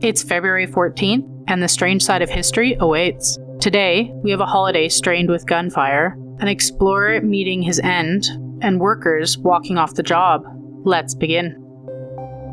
It's February 14th, and the strange side of history awaits. Today, we have a holiday strained with gunfire, an explorer meeting his end, and workers walking off the job. Let's begin.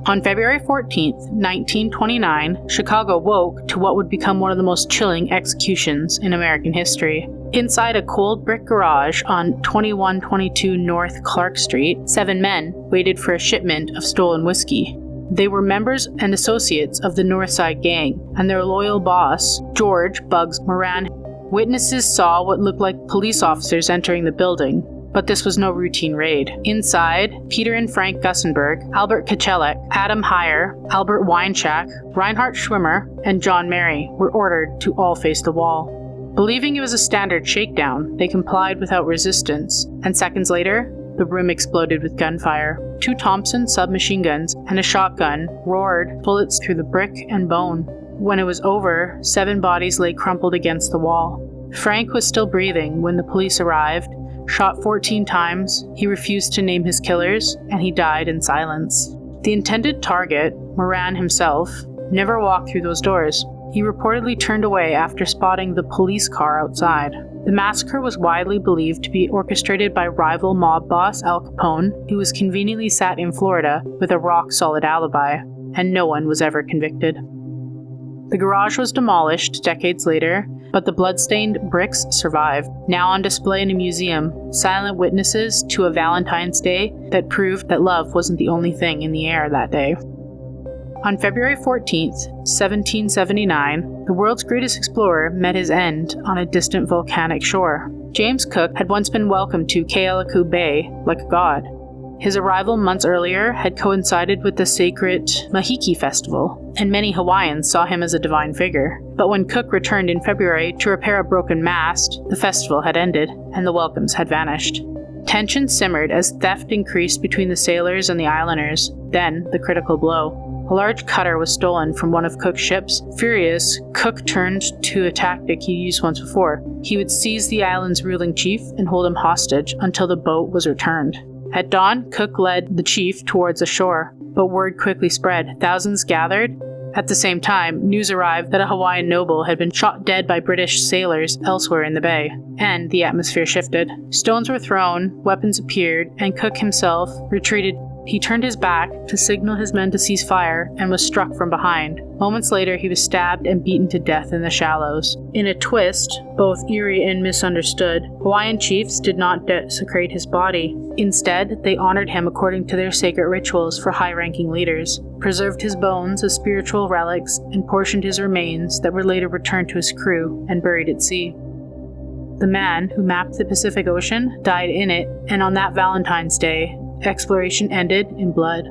On February 14th, 1929, Chicago woke to what would become one of the most chilling executions in American history. Inside a cold brick garage on 2122 North Clark Street, 7 men waited for a shipment of stolen whiskey. They were members and associates of the Northside Gang, and their loyal boss, George "Bugs" Moran. Witnesses saw what looked like police officers entering the building, but this was no routine raid. Inside, Peter and Frank Gussenberg, Albert Kachelek, Adam Heyer, Albert Weinschak, Reinhard Schwimmer, and John Mary were ordered to all face the wall. Believing it was a standard shakedown, they complied without resistance, and seconds later, the room exploded with gunfire. 2 Thompson submachine guns and a shotgun roared bullets through the brick and bone. When it was over, 7 bodies lay crumpled against the wall. Frank was still breathing when the police arrived. Shot 14 times, he refused to name his killers, and he died in silence. The intended target, Moran himself, never walked through those doors. He reportedly turned away after spotting the police car outside. The massacre was widely believed to be orchestrated by rival mob boss Al Capone, who was conveniently sat in Florida with a rock-solid alibi, and no one was ever convicted. The garage was demolished decades later, but the blood-stained bricks survived, now on display in a museum, silent witnesses to a Valentine's Day that proved that love wasn't the only thing in the air that day. On February 14th, 1779, the world's greatest explorer met his end on a distant volcanic shore. James Cook had once been welcomed to Kealaku Bay like a god. His arrival months earlier had coincided with the sacred Mahiki Festival, and many Hawaiians saw him as a divine figure. But when Cook returned in February to repair a broken mast, the festival had ended, and the welcomes had vanished. Tension simmered as theft increased between the sailors and the islanders. Then, the critical blow. A large cutter was stolen from one of Cook's ships. Furious, Cook turned to a tactic he used once before. He would seize the island's ruling chief and hold him hostage until the boat was returned. At dawn, Cook led the chief towards the shore, but word quickly spread. Thousands gathered. At the same time, news arrived that a Hawaiian noble had been shot dead by British sailors elsewhere in the bay, and the atmosphere shifted. Stones were thrown, weapons appeared, and Cook himself retreated. He turned his back to signal his men to cease fire and was struck from behind. Moments later, he was stabbed and beaten to death in the shallows. In a twist, both eerie and misunderstood, Hawaiian chiefs did not desecrate his body. Instead, they honored him according to their sacred rituals for high-ranking leaders, preserved his bones as spiritual relics, and portioned his remains that were later returned to his crew and buried at sea. The man who mapped the Pacific Ocean died in it, and on that Valentine's Day, exploration ended in blood.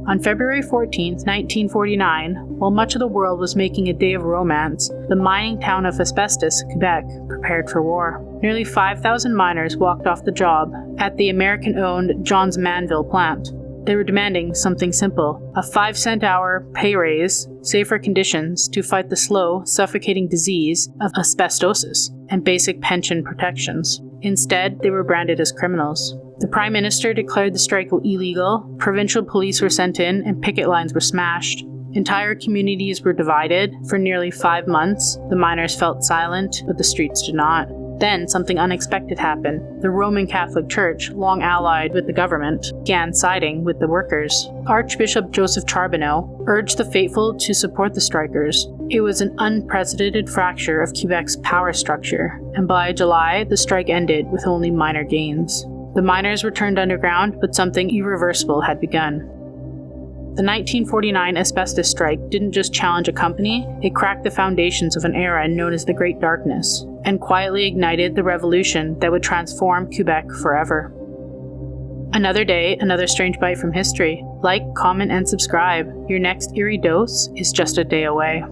On February 14, 1949, while much of the world was making a day of romance, the mining town of Asbestos, Quebec, prepared for war. Nearly 5,000 miners walked off the job at the American-owned Johns Manville plant. They were demanding something simple: a 5-cent-hour pay raise, safer conditions to fight the slow, suffocating disease of asbestosis, and basic pension protections. Instead, they were branded as criminals. The Prime Minister declared the strike illegal, provincial police were sent in, and picket lines were smashed. Entire communities were divided. For nearly 5 months, the miners felt silent, but the streets did not. Then something unexpected happened. The Roman Catholic Church, long allied with the government, began siding with the workers. Archbishop Joseph Charbonneau urged the faithful to support the strikers. It was an unprecedented fracture of Quebec's power structure, and by July, the strike ended with only minor gains. The miners returned underground, but something irreversible had begun. The 1949 asbestos strike didn't just challenge a company, it cracked the foundations of an era known as the Great Darkness, and quietly ignited the revolution that would transform Quebec forever. Another day, another strange bite from history. Like, comment, and subscribe. Your next eerie dose is just a day away.